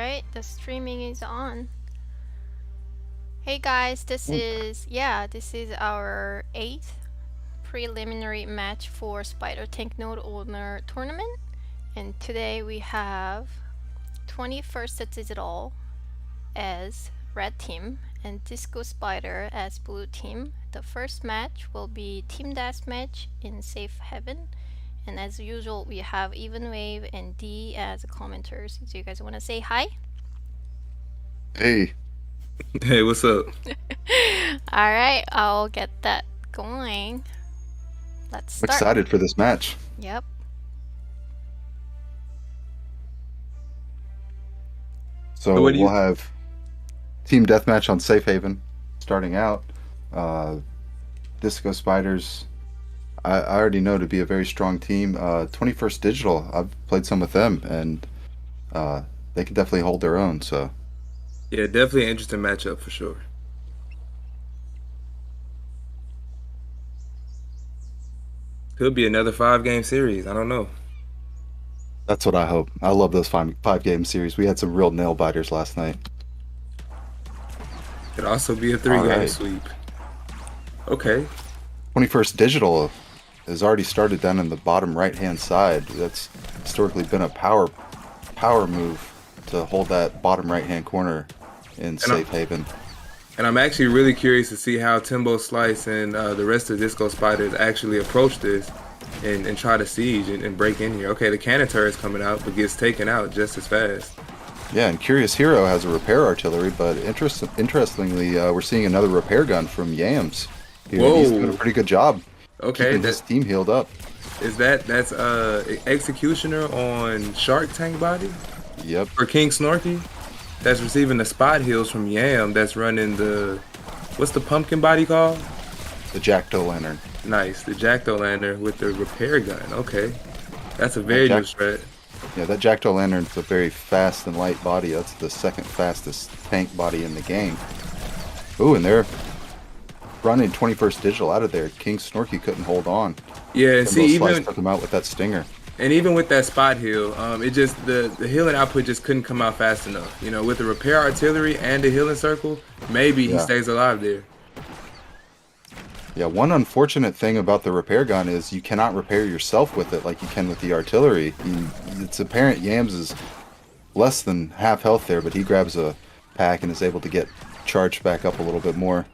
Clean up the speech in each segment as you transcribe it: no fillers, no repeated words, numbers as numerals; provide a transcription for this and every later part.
Alright, the streaming is on. Hey guys, this is our 8th preliminary match for Spider Tank Node Owner Tournament. And today we have 21st Digital as red team and Disco Spider as blue team. The first match will be Team Deathmatch in Safe Haven. And as usual, we have Even Wave and D as commenters. Do you guys want to say hi? Hey, Hey, what's up? Alright, I'll get that going. Let's I'm start. excited for this match. Yep. So What do we'll you? have Team Deathmatch on Safe Haven starting out. Uh, Disco Spiders, I already know to be a very strong team. 21st Digital, I've played some with them, and they can definitely hold their own. So Yeah, definitely an interesting matchup for sure. Could be another 5-game series. I don't know. that's what I hope. I love those five game series. We had some real nail biters last night. Could also be a All 3-game right, sweep. Okay. 21st Digital has already started down in the bottom right hand side. That's historically been a power move to hold that bottom right hand corner in And Safe I'm, Haven. and I'm actually really curious to see how Timbo Slice and the rest of Disco Spiders actually approach this and try to siege and break in here. Okay, the cannon turret is coming out, but gets taken out just as fast. Yeah, and Curious Hero has a repair artillery, but interestingly, we're seeing another repair gun from Yams here, and he's doing a Whoa. pretty good job Okay, keeping his team healed up. that's Executioner on Shark Tank body Yep, for King Snorky. That's receiving the spot heals from Yam. That's running what's the pumpkin body called? the Jackdaw Lantern. Nice, the Jack-O-Lantern with the repair gun. Okay, that's a That very new Jack, strat. yeah, that Jackdaw Lantern's a very fast and light body. That's the second fastest tank body in the game. Ooh, and they're running 21st Digital out of there. King Snorky couldn't hold on. Yeah, and Timbo see, Slice took him out with that stinger. even with that spot heal, it just the healing output just couldn't come out fast enough. You know, with the repair artillery and the healing circle, maybe he Yeah. stays alive there. Yeah, one unfortunate thing about the repair gun is you cannot repair yourself with it like you can with the artillery. It's apparent Yams is less than half health there, but he grabs a pack and is able to get charged back up a little bit more.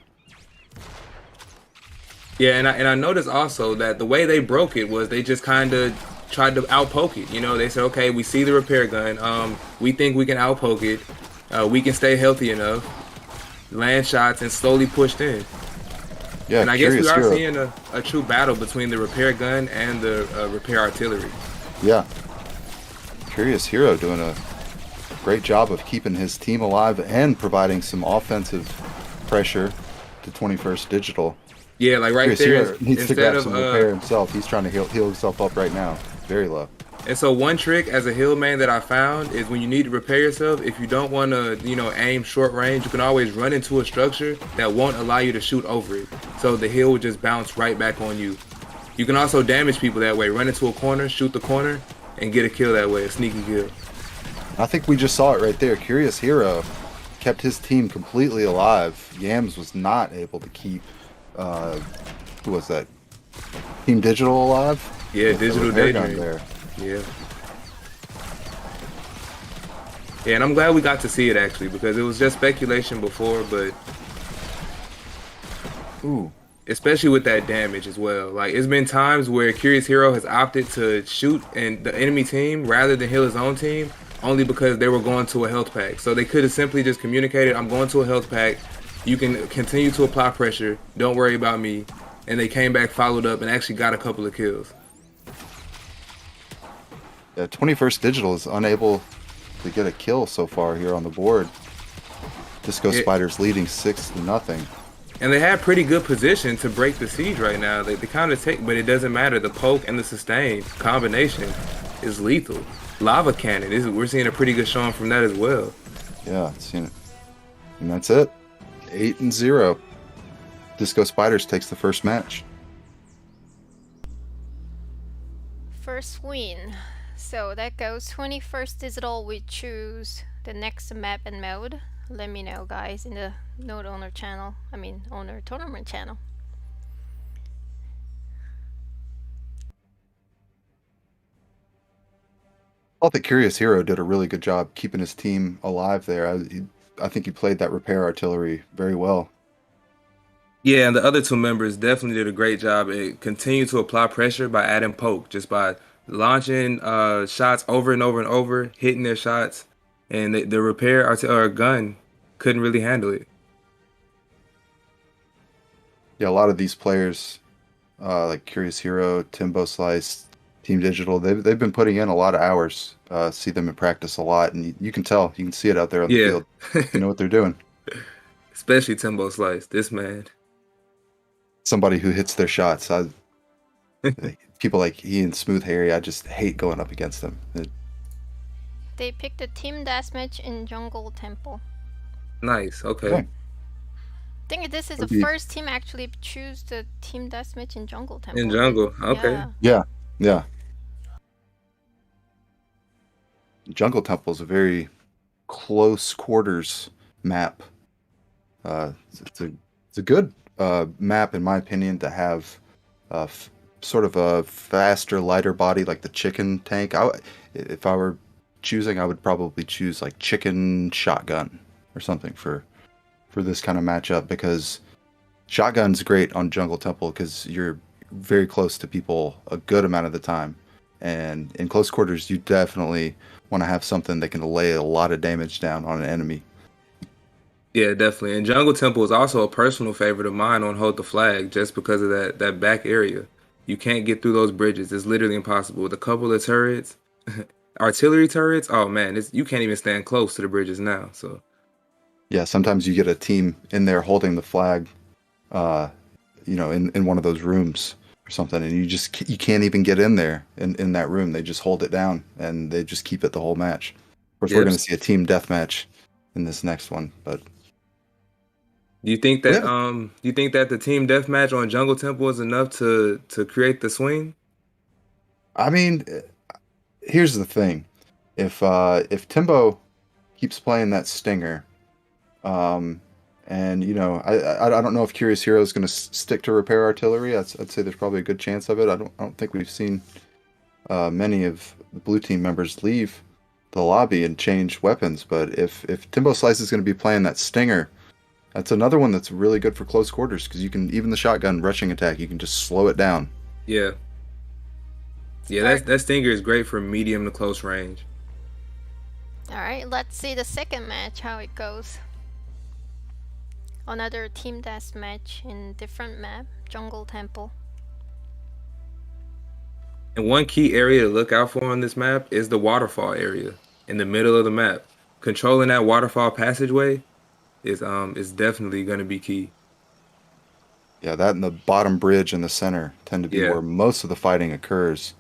Yeah, and I noticed also that the way they broke it was they just kind of tried to outpoke it. You know, they said, okay, we see the repair gun. We think we can outpoke it. We can stay healthy enough, land shots, and slowly pushed in. Yeah, And I guess we Curious are Hero. seeing a true battle between the repair gun and the repair artillery. Yeah, Curious Hero doing a great job of keeping his team alive and providing some offensive pressure to 21st Digital. Yeah, like right Curious there, Hero needs to instead grab of some repair himself. He's trying to heal himself up right now. Very low. and so one trick as a heal man that I found is when you need to repair yourself, if you don't want to, aim short range, you can always run into a structure that won't allow you to shoot over it. So the heal will just bounce right back on you. You can also damage people that way. Run into a corner, shoot the corner, and get a kill that way, a sneaky kill. I think we just saw it right there. Curious Hero kept his team completely alive. Yams was not able to keep, who was that? Team Digital alive? Yeah, With the digital repair gun daydream. there. Yeah. Yeah, and I'm glad we got to see it actually because it was just speculation before, but Ooh, especially with that damage as well. Like it's been times where Curious Hero has opted to shoot and the enemy team rather than heal his own team only because they were going to a health pack. So they could have simply just communicated, I'm going to a health pack. You can continue to apply pressure. Don't worry about me. And they came back, followed up, and actually got a couple of kills. yeah, 21st Digital is unable to get a kill so far here on the board. Disco It, Spiders leading 6-0. and they have pretty good position to break the siege right now. They kind of take, but it doesn't matter. The poke and the sustain combination is lethal. Lava cannon we're seeing a pretty good showing from that as well. Yeah, seen it. And that's it. 8-0. Disco Spiders takes the first match. First win. So that goes 21st Digital. We choose the next map and mode, let me know, guys, in the Node Owner channel. Owner Tournament channel. I thought the Curious Hero did a really good job keeping his team alive there. I think he played that repair artillery very well. Yeah, and the other two members definitely did a great job. It continued to apply pressure by adding poke, just by launching shots over and over and over, hitting their shots, and the repair gun couldn't really handle it. Yeah, a lot of these players, like Curious Hero, Timbo Slice, Team Digital, they've been putting in a lot of hours. See them in practice a lot, and you can tell, you can see it out there on the Yeah, field. You know what they're doing. especially Timbo Slice. This man. Somebody who hits their shots. People like he and Smooth Harry, I just hate going up against them. They picked the team deathmatch in Jungle Temple. Nice. Okay. Okay. I think this is the Okay. first team actually choose the team deathmatch in Jungle Temple. In jungle. Okay. Yeah. Yeah. Jungle Temple is a very close quarters map. It's a good map in my opinion to have sort of a faster, lighter body like the chicken tank. If I were choosing, I would probably choose like chicken shotgun or something for this kind of matchup, because shotgun's great on Jungle Temple because you're very close to people a good amount of the time, and in close quarters you definitely want to have something that can lay a lot of damage down on an enemy. Yeah, definitely. And Jungle Temple is also a personal favorite of mine on Hold the Flag, just because of that back area. You can't get through those bridges. It's literally impossible. With a couple of turrets, artillery turrets, oh man, you can't even stand close to the bridges now. So Yeah, sometimes you get a team in there holding the flag, in one of those rooms or something, and you can't even get in there in that room. They just hold it down and they just keep it the whole match. Of course, we're Yep. going to see a team deathmatch in this next one, but do you think that yeah, the team deathmatch on Jungle Temple is enough to create the swing? I mean, here's the thing: if Timbo keeps playing that stinger, and I don't know if Curious Hero is going to stick to repair artillery. I'd say there's probably a good chance of it. I don't think we've seen many of the blue team members leave the lobby and change weapons. But if Timbo Slice is going to be playing that stinger, that's another one that's really good for close quarters, because you can, even the shotgun rushing attack, you can just slow it down. Yeah. Yeah, that stinger is great for medium to close range. Alright, let's see the second match, how it goes. Another team deathmatch in different map, Jungle Temple. And one key area to look out for on this map is the waterfall area in the middle of the map. Controlling that waterfall passageway is definitely going to be key. Yeah, that and the bottom bridge in the center tend to be Yeah. where most of the fighting occurs.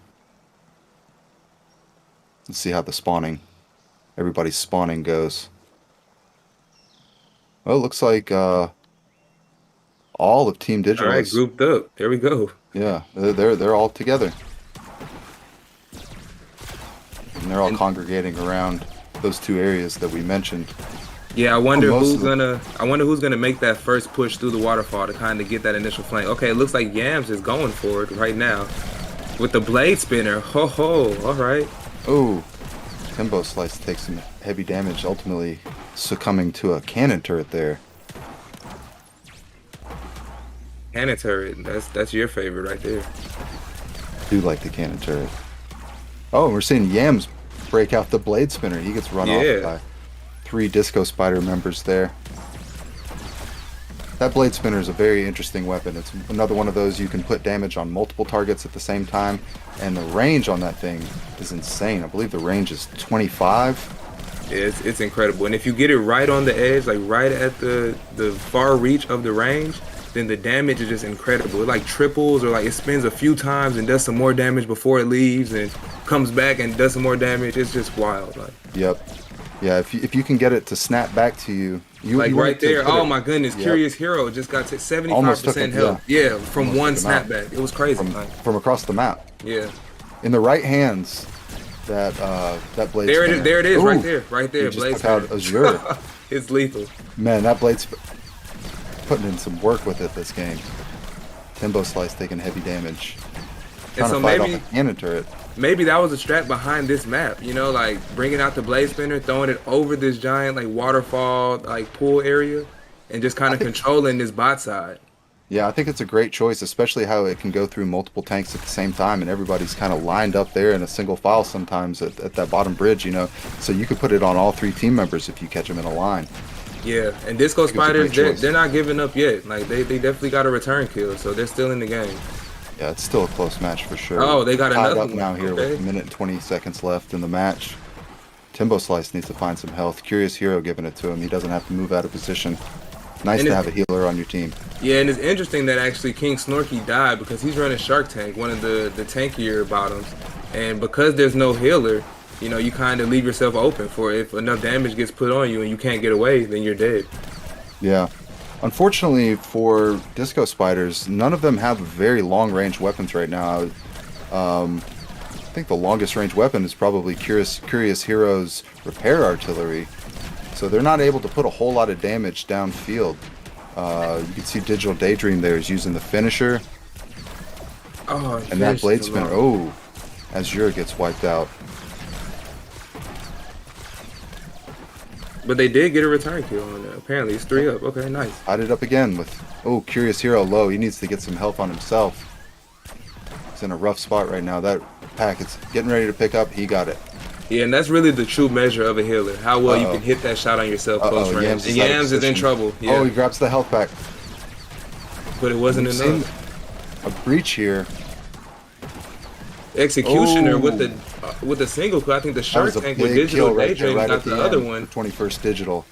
Let's see how everybody's spawning goes. Well, it looks like all of Team All Digital right, is, grouped up. There we go. yeah, they're all together, and they're all And congregating around those two areas that we mentioned. yeah, I For wonder most who's of the, gonna make that first push through the waterfall to kind of get that initial flank. Okay, it looks like Yams is going for it right now with the blade spinner. Ho ho! All right. oh, Timbo Slice takes some heavy damage, ultimately succumbing to a cannon turret there. Cannon turret. That's your favorite right there. Do like the cannon turret. Oh, and we're seeing Yams break out the blade spinner. He gets run off Yeah. by 3 Disco Spider members there. That blade spinner is a very interesting weapon. It's another one of those you can put damage on multiple targets at the same time, and the range on that thing is insane. I believe the range is 25. Yeah, it's incredible. And if you get it right on the edge, like right at the far reach of the range, then the damage is just incredible. It like triples, or like it spins a few times and does some more damage before it leaves and comes back and does some more damage. It's just wild. Like Yep. Yeah, if you can get it to snap back to you, you right want it to there. put Oh it- my goodness, Yep. Curious Hero just got to Almost took 75% him, health. Yeah, from Almost one took him out. snapback. It was crazy. from Like, from across the map. yeah. In the right hands that blade There it spinner. is. There it is. Ooh, Right he there. just Blade took out spinner. Azure. It's lethal. Man, that blade's putting in some work with it this game. Timbo Slice taking heavy damage. Trying so to fight maybe- off a cannon turret. Maybe that was a strat behind this map, you know, like bringing out the blade spinner, throwing it over this giant like waterfall like pool area, and just kind of controlling this bot side. Yeah, I think it's a great choice, especially how it can go through multiple tanks at the same time, and everybody's kind of lined up there in a single file sometimes at that bottom bridge, you know. So you could put it on all 3 team members if you catch them in a line. Yeah, and Disco think it's a great Spiders, choice. they're not giving up yet. Like they definitely got a return kill, so they're still in the game. Yeah, it's still a close match for sure. Oh, they got Tied another up one. now here Okay. with a minute and 20 seconds left in the match. Timbo Slice needs to find some health. Curious Hero giving it to him. He doesn't have to move out of position. Nice And to it- have a healer on your team. Yeah, and it's interesting that actually King Snorky died because he's running Shark Tank, one of the tankier bottoms, and because there's no healer, you know, you kind of leave yourself open for if enough damage gets put on you and you can't get away, then you're dead. Yeah. Unfortunately for Disco Spiders, none of them have very long-range weapons right now. I think the longest range weapon is probably Curious Hero's repair artillery. So they're not able to put a whole lot of damage downfield. You can see Digital Daydream there is using the finisher. Oh, And that blade spinner. Oh, Azure gets wiped out. But they did get a return kill on it. Apparently, it's 3 up. Okay, nice. Tied it up again with, oh, Curious Hero low. He needs to get some health on himself. He's in a rough spot right now. That pack is getting ready to pick up. He got it. Yeah, and that's really the true measure of a healer. How well you Uh-oh. can hit that shot on yourself close range. Yams And is out of Yams is in position. trouble. Yeah, Oh, he grabs the health pack. but it wasn't We've seen enough. a breach here. Executioner Oh. with the single kill. I think the That Shark was a Tank with big Digital kill right there, Daydream right got at the the other end one. for 21st Digital.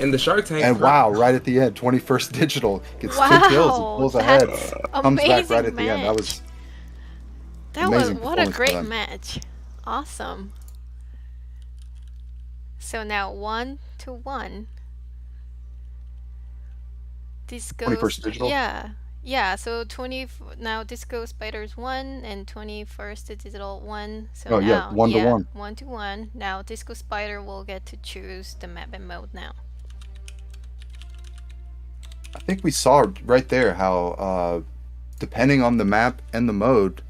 And the Shark Tank. And wow, right at the end, 21st Digital gets 2 Wow, kills and pulls ahead. that's Comes back right amazing at the end. That was That was amazing what a performance by great them. match. Awesome. So now 1-1. Disco 21st Digital? Yeah. Yeah, so now Disco Spiders 1 and 21st Digital 1. So Oh, yeah, now 1-1. 1-1. Now Disco Spider will get to choose the map and mode now. I think we saw right there how depending on the map and the mode,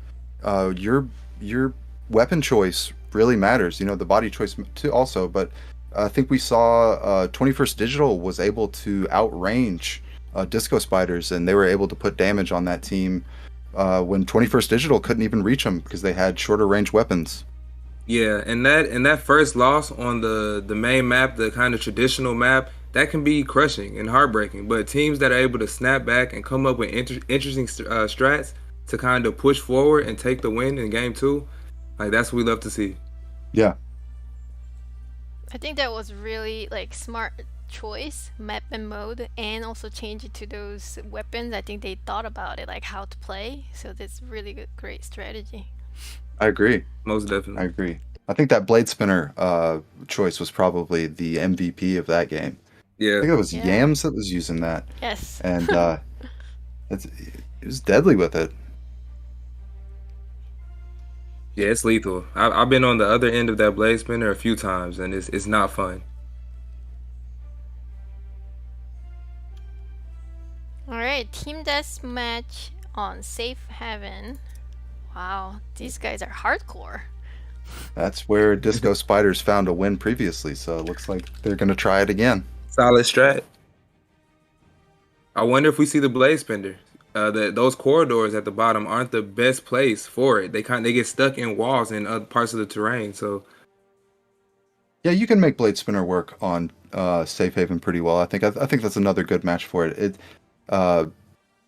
your weapon choice really matters. You know, the body choice too also, but I think we saw 21st Digital was able to outrange Disco Spiders, and they were able to put damage on that team when 21st Digital couldn't even reach them because they had shorter range weapons. Yeah, and that first loss on the main map, the kind of traditional map, that can be crushing and heartbreaking. But teams that are able to snap back and come up with interesting strats to kind of push forward and take the win in game 2, like that's what we love to see. Yeah. I think that was really like smart choice, map and mode, and also change it to those weapons. I think they thought about it, like how to play. So that's really good, great strategy. I agree. Most I definitely. agree. I think that blade spinner choice was probably the MVP of that game. I Yeah. think it was Yeah. Yams that was using that, Yes. and it was deadly with it. Yeah, it's lethal. I've been on the other end of that blade spinner a few times, and it's not fun. All right, team deathmatch on Safe Haven. Wow, these guys are hardcore. That's where Disco Spiders found a win previously, so it looks like they're going to try it again. Solid strat. I wonder if we see the blade spinner. Those corridors at the bottom aren't the best place for it. They get stuck in walls in other parts of the terrain. So Yeah, you can make Blade Spinner work on Safe Haven pretty well. I think that's another good match for it.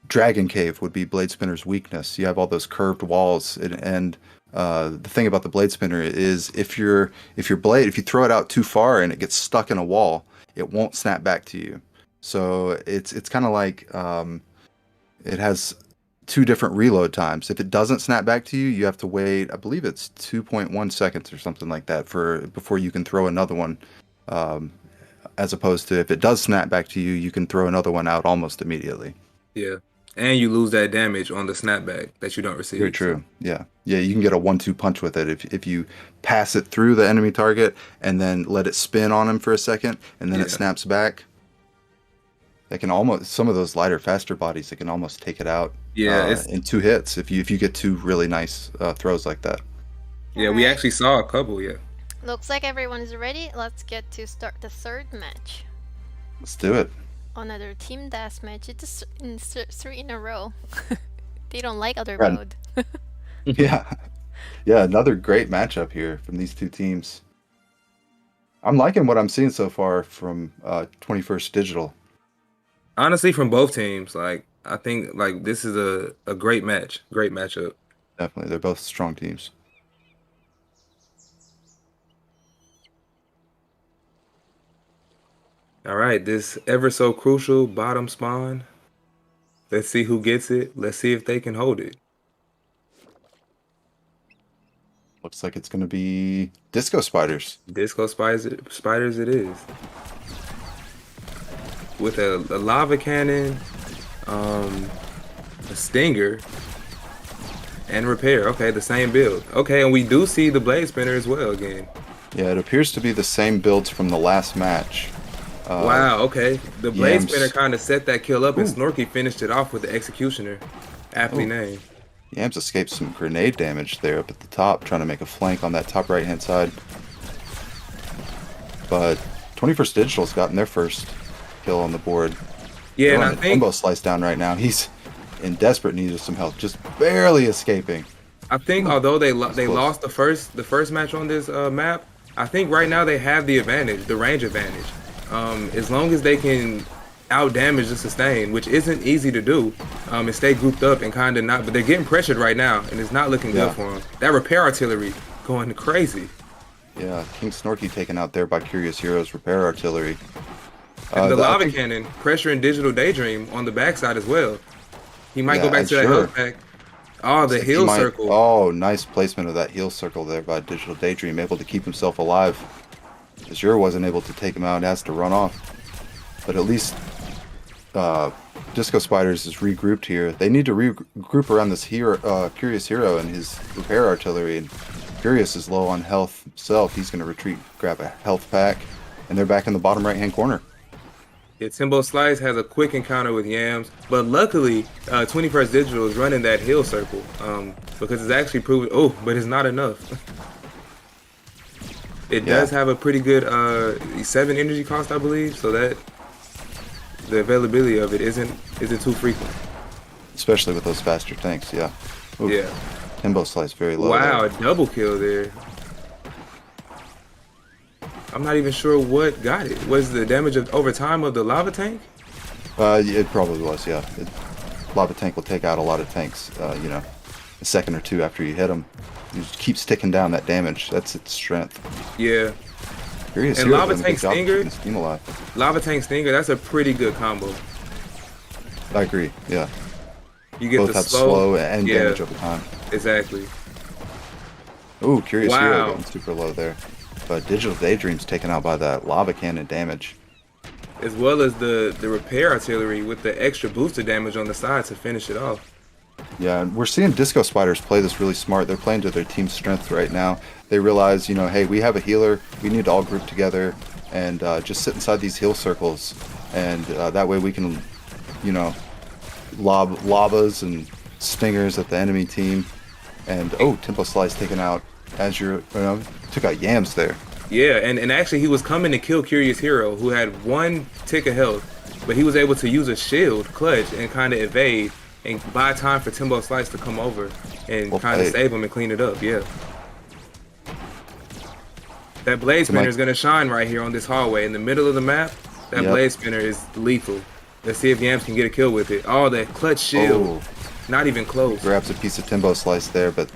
Dragon Cave would be Blade Spinner's weakness. You have all those curved walls, and the thing about the Blade Spinner is if you throw it out too far and it gets stuck in a wall, it won't snap back to you. So it's kind of like it has 2 different reload times. If it doesn't snap back to you, you have to wait. I believe it's 2.1 seconds or something like that before you can throw another one. As opposed to if it does snap back to you, you can throw another one out almost immediately. yeah, And you lose that damage on the snapback that you don't Very receive. true. Yeah. Yeah, you can get a 1-2 punch with it if you pass it through the enemy target and then let it spin on him for a second and then it Yeah. snaps back. They can almost some of those lighter, faster bodies. They can almost take it out Yeah, it's in 2 hits if you get 2 really nice throws like that. yeah, we Alright. actually saw a couple, yeah. Looks like everyone is ready. Let's get to start the third match. Let's do it. Another team deathmatch. It's three in a row. They don't like other Right. mode. Yeah, yeah. Another great matchup here from these two teams. I'm liking what I'm seeing so far from 21st Digital. Honestly, from both teams, like I think like this is a great match, great matchup. Definitely, they're both strong teams. All right, this ever so crucial bottom spawn. Let's see who gets it. Let's see if they can hold it. Looks like it's going to be Disco Spiders. Disco spiders it is. With a lava cannon, a stinger, and repair. Okay, the same build. Okay, and we do see the blade spinner as well again. Yeah, it appears to be the same builds from the last match. Wow, okay. The blade Yams. spinner kind of set that kill up, and Ooh. Snorky finished it off with the executioner. Aptly Oh. named. Yams escaped some grenade damage there up at the top, trying to make a flank on that top right-hand side. But 21st Digital's gotten their first kill on the board. Yeah, and They're I on a think combo slice down right now. He's in desperate need of some help, just barely escaping. although they close. lost the first match on this map, I think right now they have the advantage, the range advantage. As long as they can out damage the sustain, which isn't easy to do, and stay grouped up and kind of not, but they're getting pressured right now, and it's not looking Yeah. good for them. That repair artillery going crazy. Yeah, King Snorky taken out there by Curious Heroes Repair Artillery. And the I lava think- cannon pressuring Digital Daydream on the backside as well. He might Yeah, go back and to that sure. health pack. Oh, the Looks like he heal might- circle. Oh, nice placement of that heal circle there by Digital Daydream, able to keep himself alive. Azure wasn't able to take him out, has to run off. But at least Disco Spiders is regrouped here. They need to regroup around this Curious Hero and his repair artillery. And Curious is low on health himself. He's going to retreat, grab a health pack, and they're back in the bottom right-hand corner. Yeah, Timbo Slice has a quick encounter with Yams, but luckily, 21st Digital is running that heal circle because it's actually proven. Oh, but it's not enough. It does have a pretty good 7 energy cost, I believe, so that the availability of it isn't too frequent. Especially with those faster tanks, yeah. Ooh, Yeah. Timbo Slice very low. Wow, there. a double kill there. I'm not even sure what got it. Was the damage of over time of the lava tank? It probably was, yeah. Lava Tank will take out a lot of tanks, a second or two after you hit them. It just keeps ticking down that damage. That's its strength. Yeah. Curious And Hero Lava doing a Tank good job Stinger? keeping his team alive. Lava tank stinger, that's a pretty good combo. I agree, yeah. You get Both the have slow and yeah, damage over time. exactly. Ooh, Curious Hero Wow. getting super low there. But Digital Daydream's taken out by that lava cannon damage. As well as the repair artillery with the extra booster damage on the side to finish it off. Yeah, and we're seeing Disco Spiders play this really smart. They're playing to their team's strength right now. They realize, hey, we have a healer. We need to all group together and just sit inside these heal circles. And that way we can, lob lavas and stingers at the enemy team. And, Tempo Slice taken out as took out Yams there. Yeah, and actually he was coming to kill Curious Hero, who had 1 tick of health, but he was able to use a shield clutch and kind of evade and buy time for Timbo Slice to come over and Well kind of played. save him and clean it up. Yeah. That blade spinner is going to shine right here on this hallway in the middle of the map. That Yep. blade spinner is lethal. Let's see if Yams can get a kill with it. Oh, that clutch shield. Not even close. Grabs a piece of Timbo Slice there, but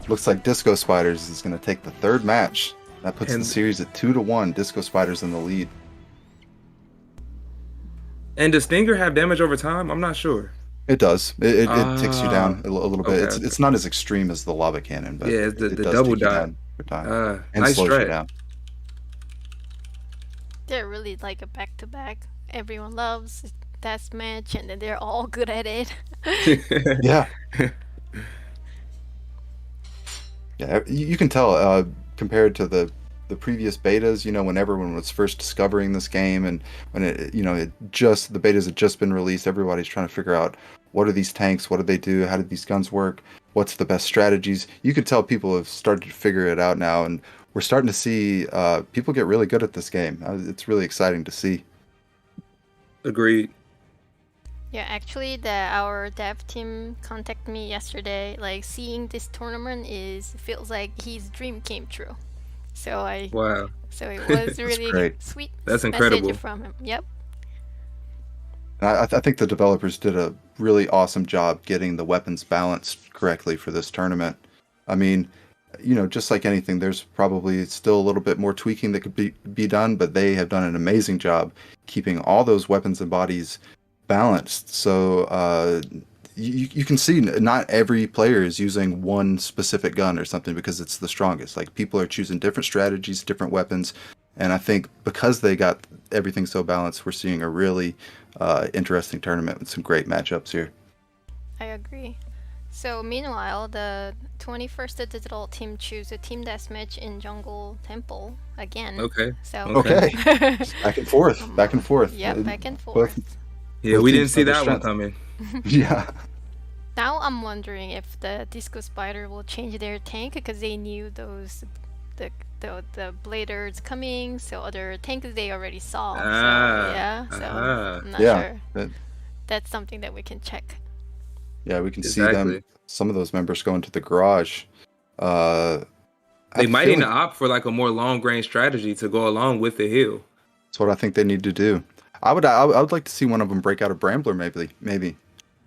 looks like Disco Spiders is going to take the third match. That puts And- the series at 2-1. Disco Spiders in the lead. And does Stinger have damage over time? I'm not sure. It does. It ticks you down a little bit. okay, It's not as extreme as the lava cannon, but Yeah, it's the it does double tick you dot. down for time and Nice slows you strat. down. They're really like a back to back. Everyone loves deathmatch, and then they're all good at it. Yeah. Yeah, you can tell compared to the previous betas, when everyone was first discovering this game and when the betas had just been released, everybody's trying to figure out what are these tanks, what do they do, how do these guns work, what's the best strategies. You can tell people have started to figure it out now, and we're starting to see people get really good at this game. It's really exciting to see. Agreed. Yeah, actually, our dev team contacted me yesterday. Like, seeing this tournament feels like his dream came true. Wow. So it was really great. sweet That's message incredible. from him. Yep. And I think the developers did a really awesome job getting the weapons balanced correctly for this tournament. I mean, just like anything, there's probably still a little bit more tweaking that could be done, but they have done an amazing job keeping all those weapons and bodies balanced. So you can see not every player is using one specific gun or something because it's the strongest. Like, people are choosing different strategies, different weapons, and I think because they got everything so balanced, we're seeing a really interesting tournament with some great matchups here. I agree. So meanwhile, the 21st Digital team choose a team deathmatch in Jungle Temple again. Okay. So Okay. Back and forth, back and forth. Yep, back and forth. Yeah, both we teams didn't see have their that one strengths. coming. Yeah. Now I'm wondering if the Disco Spider will change their tank because they knew the bladers coming, so other tanks they already saw. I'm not Yeah. sure. That's something that we can check. Yeah, we can see Exactly. them. Some of those members go into the garage. I They might feel need to like opt for like a more long range strategy to go along with the heal. that's what I think they need to do. I would like to see one of them break out a Brambler, maybe.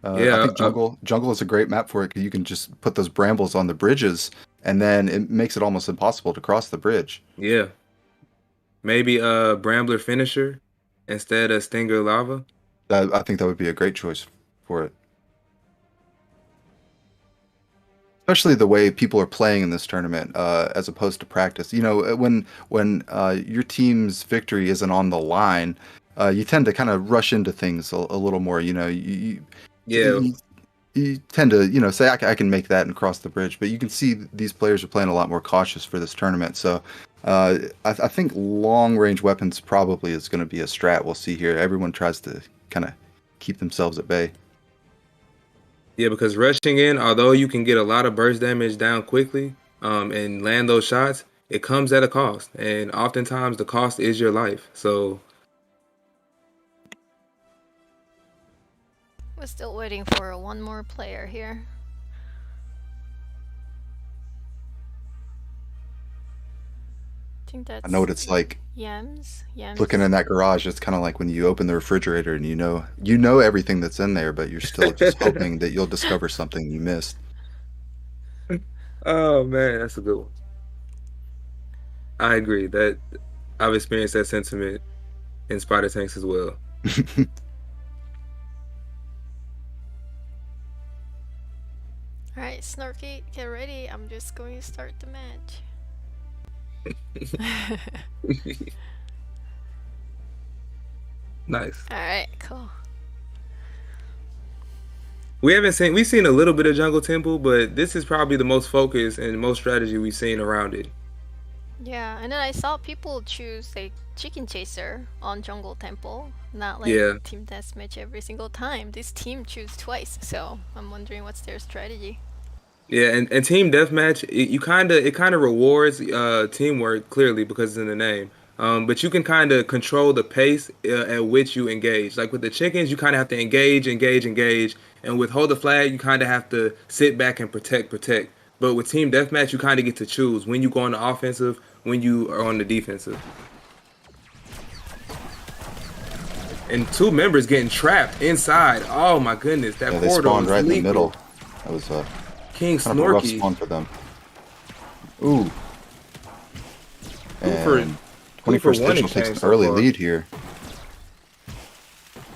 I think Jungle is a great map for it, 'cause you can just put those brambles on the bridges, and then it makes it almost impossible to cross the bridge. Yeah. Maybe a Brambler finisher instead of Stinger Lava. I think that would be a great choice for it. Especially the way people are playing in this tournament, as opposed to practice. When your team's victory isn't on the line, you tend to kind of rush into things a little more. You tend to say I can make that and cross the bridge, but you can see these players are playing a lot more cautious for this tournament. So I think long range weapons probably is going to be a strat we'll see here. Everyone tries to kind of keep themselves at bay. Yeah, because rushing in, although you can get a lot of burst damage down quickly, and land those shots, it comes at a cost, and oftentimes the cost is your life. So We're still waiting for one more player here. I think that's I know what it's like. Yams. Looking in that garage, it's kind of like when you open the refrigerator and you know everything that's in there, but you're still just hoping that you'll discover something you missed. oh man, that's a good one. I agree that I've experienced that sentiment in Spider Tanks as well. Alright, Snarky, get ready. I'm just going to start the match. Nice. Alright, cool. We've seen a little bit of Jungle Temple, but this is probably the most focus and most strategy we've seen around it. Yeah, and then I saw people choose like Chicken Chaser on Jungle Temple, not like Yeah. Team Deathmatch every single time. This team choose twice, so I'm wondering what's their strategy. Yeah, and team deathmatch, it kind of rewards teamwork clearly because it's in the name. But you can kind of control the pace at which you engage. Like with the chickens, you kind of have to engage, and with hold the flag, you kind of have to sit back and protect. But with team deathmatch, you kind of get to choose when you go on the offensive, when you are on the defensive. And two members getting trapped inside. Oh my goodness, that Yeah, they portal spawned was right in the lethal. middle. That was King kind of a rough Snorky. spawn for them. Ooh. Two for And 21st one Digital in takes game an so early far. lead here.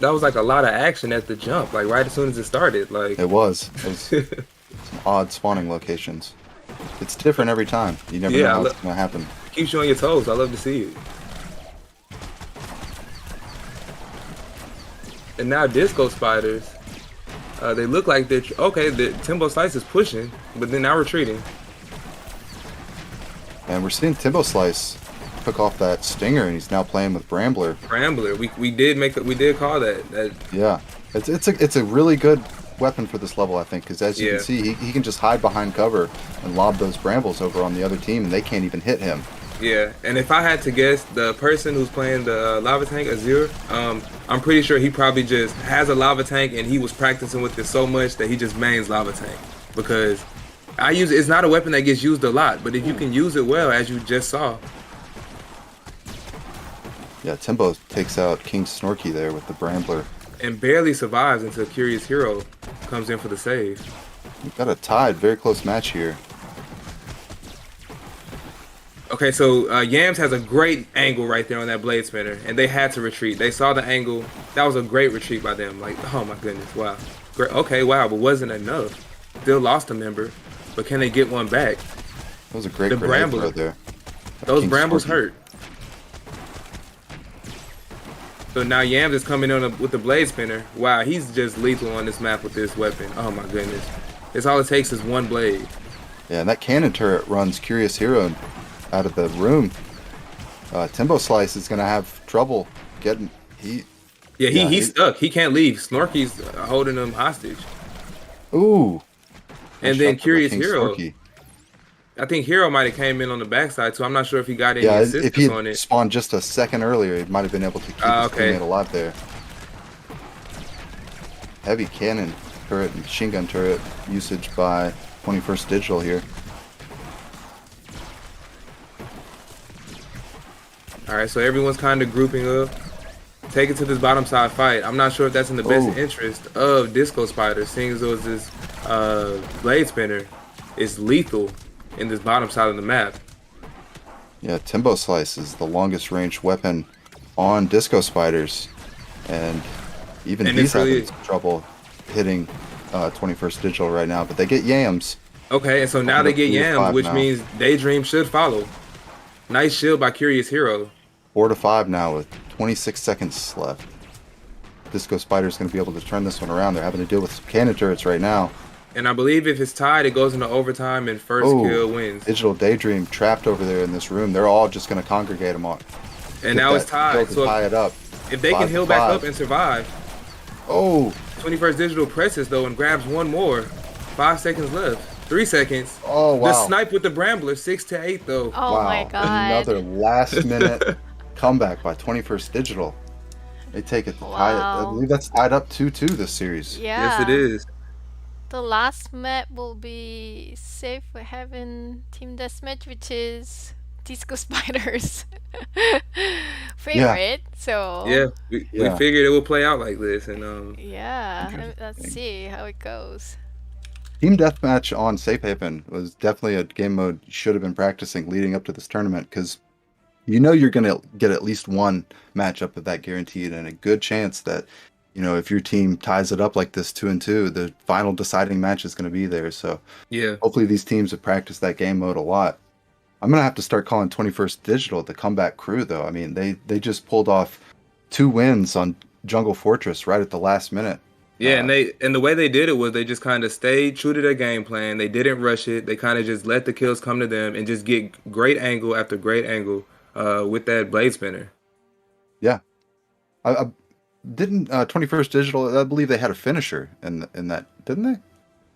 That was like a lot of action at the jump, like right as soon as it started. Like It was some odd spawning locations. It's different every time. You never know how it's going to happen. keeps you on your toes. I love to see it. And now Disco Spiders, they look like they're okay. The Timbo Slice is pushing, but then now retreating. And we're seeing Timbo Slice took off that stinger, and he's now playing with Brambler. Brambler, we did call that. Yeah, it's a really good weapon for this level, I think, because as you can see, he can just hide behind cover and lob those brambles over on the other team, and they can't even hit him. Yeah, and if I had to guess, the person who's playing the lava tank, Azure, I'm pretty sure he probably just has a lava tank and he was practicing with it so much that he just mains lava tank. Because it's not a weapon that gets used a lot, but if you can use it well, as you just saw. Yeah, Timbo takes out King Snorky there with the Brambler. And barely survives until Curious Hero comes in for the save. We've got a tied, very close match here. Okay, so Yams has a great angle right there on that blade spinner, and they had to retreat. They saw the angle. That was a great retreat by them. Like, oh my goodness, wow. Great. Okay, wow, but wasn't enough. Still lost a member, but can they get one back? That was a great grenade throw there. Those King brambles Snorky. hurt. So now Yams is coming in with the blade spinner. Wow, he's just lethal on this map with this weapon. Oh my goodness. It's all it takes is one blade. Yeah, and that cannon turret runs Curious Hero out of the room. Timbo Slice is going to have trouble getting... He's stuck. He can't leave. Snorky's holding him hostage. Ooh. And then Curious King Hero. Snorky. I think Hero might have came in on the backside, so I'm not sure if he got any Yeah, if assistance he on it. spawned just a second earlier, he might have been able to keep his teammate alive there. Heavy cannon turret and machine gun turret usage by 21st Digital here. Alright, so everyone's kind of grouping up. Take it to this bottom side fight. I'm not sure if that's in the best interest of Disco Spider, seeing as though this blade spinner is lethal in this bottom side of the map. Yeah, Timbo Slice is the longest range weapon on Disco Spiders, and even he's having trouble hitting 21st Digital right now, but they get Yams. Okay, and so now they get Yams, which means Daydream should follow. Nice shield by Curious Hero. 4-5 now with 26 seconds left. Disco Spider's going to be able to turn this one around. They're having to deal with some cannon turrets right now. And I believe if it's tied, it goes into overtime and first kill wins. Digital Daydream trapped over there in this room. They're all just going to congregate them on. And now it's tied. So tie it up. If they can heal back up and survive. 21st Digital presses though and grabs one more. 5 seconds left. 3 seconds. Oh wow. The snipe with the Brambler, 6-8 though. Oh my god. Another last minute comeback by 21st Digital. They take it to tie it. I believe that's tied up 2-2 this series. Yeah. Yes, it is. The last map will be safe for having Team Deathmatch, which is Disco Spiders' favorite. So we figured it would play out like this, and let's see how it goes. Team Deathmatch on Safe Haven was definitely a game mode you should have been practicing leading up to this tournament, because you know you're going to get at least one matchup of that guaranteed, and a good chance that, you know, if your team ties it up like this 2-2, the final deciding match is going to be there. So hopefully these teams have practiced that game mode a lot. I'm going to have to start calling 21st Digital the comeback crew, though. I mean, they just pulled off 2 wins on Jungle Fortress right at the last minute. Yeah, and the way they did it was they just kind of stayed true to their game plan. They didn't rush it. They kind of just let the kills come to them and just get great angle after great angle with that blade spinner. Yeah. I didn't 21st Digital, I believe they had a finisher in that, didn't they?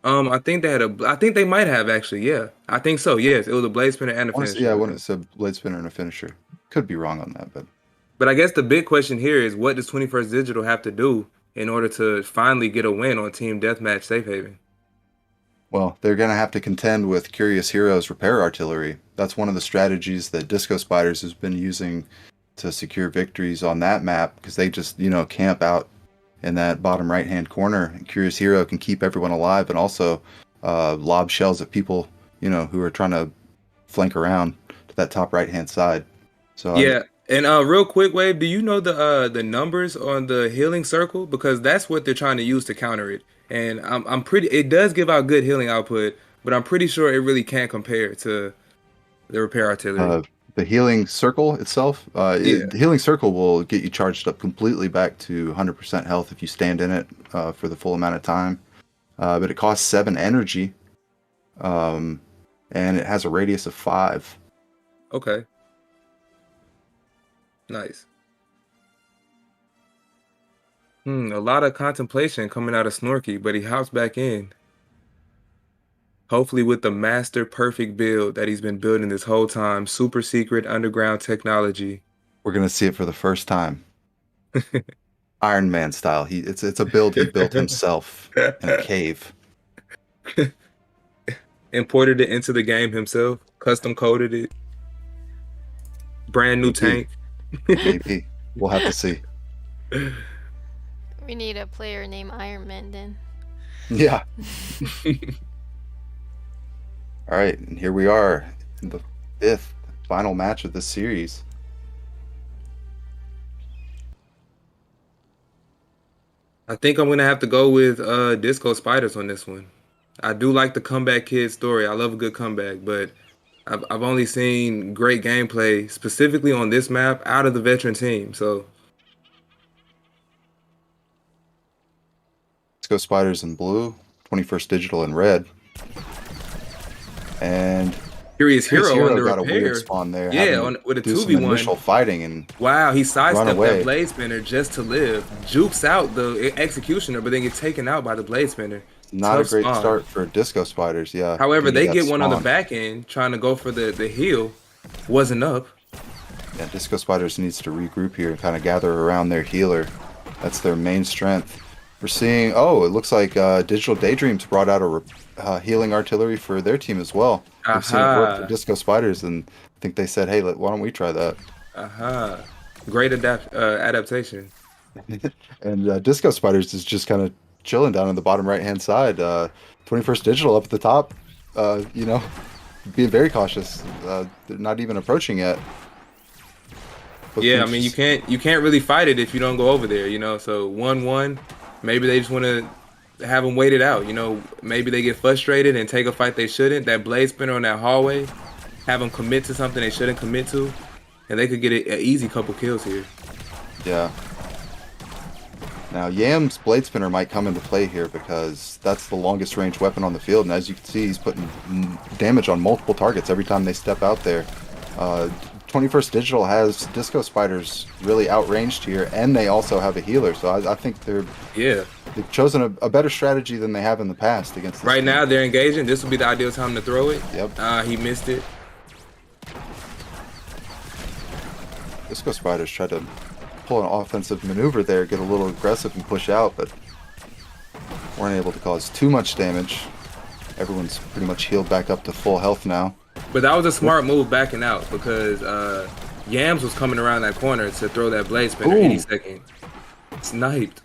I think they might have actually, yeah. I think so, yes. It was a blade spinner and a finisher. Yeah, I wanted to say blade spinner and a finisher. Could be wrong on that, but I guess the big question here is, what does 21st Digital have to do in order to finally get a win on Team Deathmatch Safe Haven? Well, they're going to have to contend with Curious Hero's repair artillery. That's one of the strategies that Disco Spiders has been using to secure victories on that map, because they just, you know, camp out in that bottom right-hand corner. And Curious Hero can keep everyone alive and also lob shells at people, you know, who are trying to flank around to that top right-hand side. So and real quick, Wave, do you know the numbers on the healing circle? Because that's what they're trying to use to counter it. And it does give out good healing output, but I'm pretty sure it really can't compare to the repair artillery. The healing circle itself, Yeah. the healing circle will get you charged up completely back to 100% health if you stand in it for the full amount of time. But it costs 7 energy, and it has a radius of 5. Okay. Nice. A lot of contemplation coming out of Snorky, but he hops back in. Hopefully with the master perfect build that he's been building this whole time. Super secret underground technology. We're gonna see it for the first time. Iron Man style. It's a build he built himself in a cave. Imported it into the game himself. Custom coded it. Brand new tank. Maybe. We'll have to see. We need a player named Iron Man then. Yeah. All right, and here we are in the 5th final match of this series. I think I'm gonna have to go with Disco Spiders on this one. I do like the comeback kid story. I love a good comeback, but I've only seen great gameplay specifically on this map out of the veteran team. So Disco Spiders in blue, 21st Digital in red. And Curious Hero on the got a repair. weird spawn there. Yeah, with a do some 2v1. initial fighting and Wow, he sidestepped away. that blade spinner just to live. Jukes out the executioner, but then gets taken out by the blade spinner. not Tough a great spawn. start for Disco Spiders. Yeah. However, getting they that get one on the spawn. back end trying to go for the heal. Wasn't up. Yeah, Disco Spiders needs to regroup here and kind of gather around their healer. That's their main strength. We're seeing, it looks like Digital Daydreams brought out a healing artillery for their team as well. We've seen it work for Disco Spiders, and I think they said, hey, why don't we try that? Great adaptation. And Disco Spiders is just kind of chilling down on the bottom right-hand side. 21st Digital up at the top, being very cautious. They're not even approaching yet. Yeah, I mean, you can't really fight it if you don't go over there, So 1-1, maybe they just want to have them wait it out, Maybe they get frustrated and take a fight they shouldn't. That blade spinner on that hallway, have them commit to something they shouldn't commit to, and they could get an easy couple kills here. Yeah. Now, Yam's blade spinner might come into play here because that's the longest range weapon on the field, and as you can see, he's putting damage on multiple targets every time they step out there. 21st Digital has Disco Spiders really outranged here, and they also have a healer, so I think they've chosen a better strategy than they have in the past against this Right team. now, they're engaging. This would be the ideal time to throw it. Yep. He missed it. Disco Spiders tried to pull an offensive maneuver there, get a little aggressive and push out, but weren't able to cause too much damage. Everyone's pretty much healed back up to full health now. But that was a smart move backing out because Yams was coming around that corner to throw that blade spinner any second. Sniped.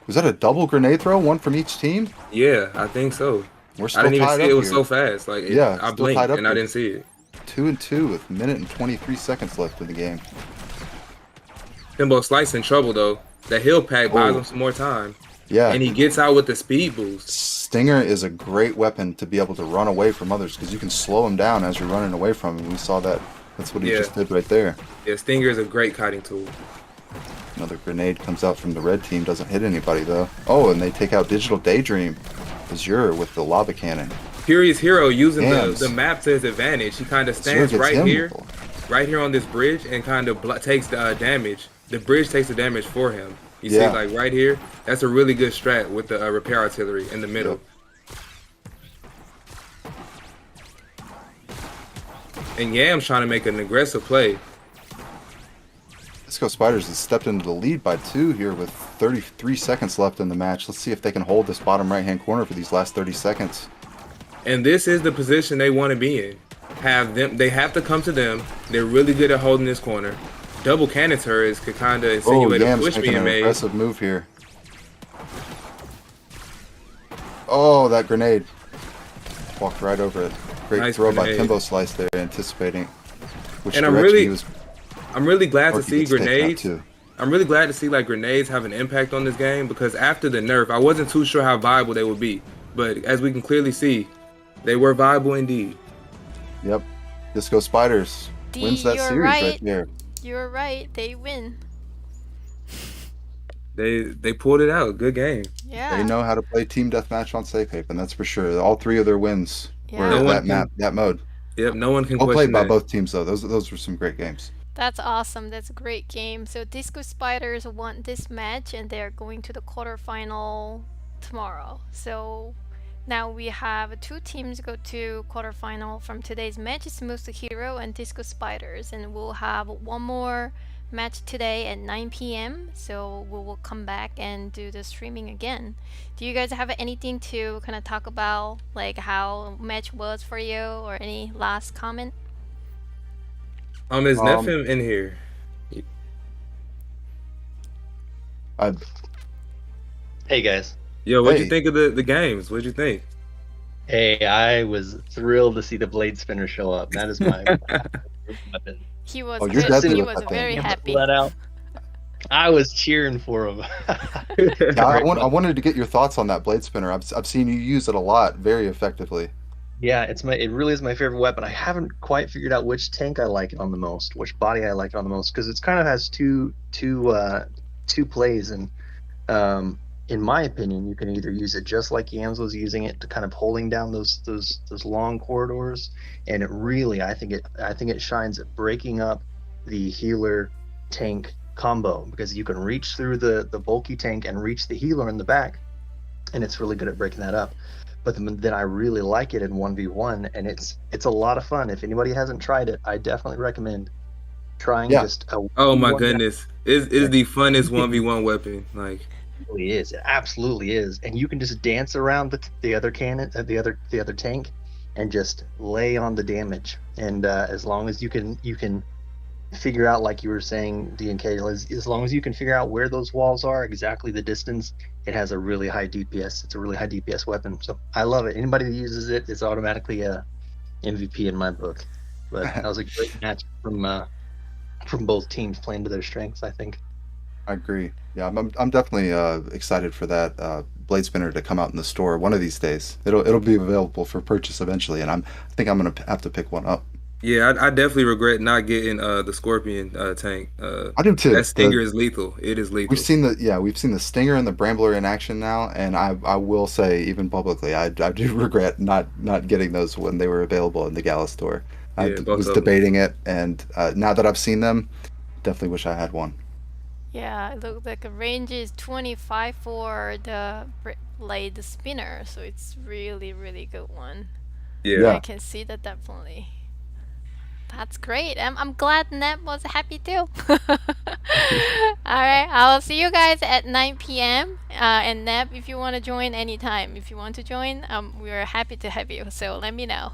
Was that a double grenade throw? One from each team? Yeah, I think so. We're still I didn't even tied see up it was here. so fast. Like I still blinked tied up and I here. didn't see it. 2-2 with 1:23 seconds left in the game. Timbo Slice in trouble though. That heal pack buys him some more time. Yeah. And he gets out with the speed boost. Stinger is a great weapon to be able to run away from others because you can slow him down as you're running away from him. We saw that. That's what he just did right there. Yeah, Stinger is a great kiting tool. Another grenade comes out from the red team. Doesn't hit anybody though. Oh, and they take out Digital Daydream. Azure with the lava cannon. Curious Hero using Yams. the map to his advantage. He kind of Azure stands gets right him. here on this bridge, and kind of takes the damage. The bridge takes the damage for him. You see, like right here, that's a really good strat with the repair artillery in the middle. And Yam's trying to make an aggressive play. Disco Spiders has stepped into the lead by 2 here with 33 seconds left in the match. Let's see if they can hold this bottom right-hand corner for these last 30 seconds. And this is the position they want to be in. They have to come to them. They're really good at holding this corner. Double cannon turrets could kind of insinuate a push being made. Aggressive move here. Oh, that grenade. Walked right over it. Great throw by Timbo Slice there, anticipating which direction he was. I'm really glad to Or he see gets taken out grenades. too. I'm really glad to see like grenades have an impact on this game because after the nerf, I wasn't too sure how viable they would be. But as we can clearly see, they were viable indeed. Yep. Disco Spiders Wins that you're series right right. there. You're right. They win. They pulled it out. Good game. They Yeah. know how to play team deathmatch on Safe Haven, that's for sure. All 3 of their wins were Yeah. No one that map, can. that mode. Yep. No one can Well played question by that. both teams, though. Those were some great games. That's awesome. That's a great game. So Disco Spiders won this match and they're going to the quarterfinal tomorrow. So now we have 2 teams go to quarterfinal from today's match. It's Musta Hero and Disco Spiders. And we'll have one more match today at 9 p.m. So we will come back and do the streaming again. Do you guys have anything to kind of talk about, like how match was for you or any last comment? Is Um, Nefim in here? I, Hey guys. Yo, what'd you Hey. think of the games? What'd you think? Hey, I was thrilled to see the blade spinner show up. That is my weapon. He was Oh, you're very, definitely he with was that very thing. happy. Let out. I was cheering for him. yeah, I wanted to get your thoughts on that blade spinner. I've seen you use it a lot, very effectively. Yeah, it really is my favorite weapon. I haven't quite figured out which tank I like it on the most, which body I like it on the most, because it's kind of has two plays, and in my opinion, you can either use it just like Yams was using it to kind of holding down those long corridors, and it really I think it shines at breaking up the healer tank combo, because you can reach through the bulky tank and reach the healer in the back, and it's really good at breaking that up. But then I really like it in 1v1, and it's a lot of fun. If anybody hasn't tried it, I definitely recommend trying just a Oh my 1v1 goodness. Is the funnest 1v1 weapon. Like, really is. It absolutely is. And you can just dance around the other cannon, the other tank, and just lay on the damage. And as long as you can figure out, like you were saying, D&K, as long as you can figure out where those walls are, exactly the distance, it has a really high DPS. It's a really high DPS weapon. So I love it. Anybody that uses it is automatically a MVP in my book. But that was a great match from both teams playing to their strengths, I think. I agree. Yeah, I'm definitely excited for that blade spinner to come out in the store one of these days. It'll be available for purchase eventually, and I think I'm gonna have to pick one up. yeah, I definitely regret not getting the Scorpion tank. I do too. That Stinger is lethal. It is lethal. We've seen the Stinger and the Brambler in action now, and I will say, even publicly, I do regret not getting those when they were available in the Gala store. I Yeah, both was of them. debating it, and now that I've seen them, definitely wish I had one. Yeah, it looks like the range is 25 for the blade spinner, so it's really, really good one. Yeah. I can see that definitely. That's great. I'm glad Neb was happy too. Alright, I'll see you guys at 9 p.m. And Neb, if you want to join anytime, if you want to join, we're happy to have you, so let me know.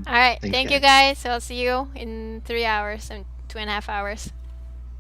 Alright, Thanks, thank you guys. I'll see you in 3 hours and 2.5 hours.